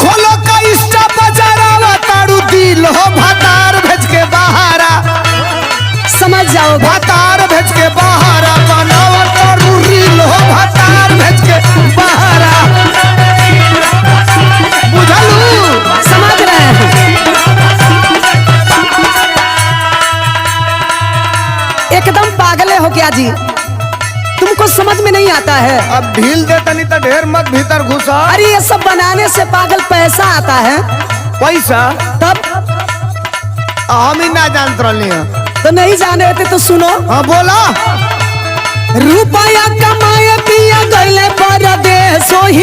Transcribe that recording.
खोलो का इंस्टा बजारा तारू दिल हो भतार भेज के बहारा समझ जाओ भतार भेज के बहारा बनावा तारू रील हो भतार भेज के बहारा बुझलू समझ रहे हैं। एकदम पागले हो क्या जी, तुमको समझ में नहीं आता है। अब ढील दे तनी तो ढेर मत भीतर घुसा। अरे ये सब बनाने से पागल पैसा आता है। पैसा तब हम ही ना जानत रही हैं। तो नहीं जाने थे तो सुनो। हाँ बोला। रुपया कमाए पिया गईले परदेश ही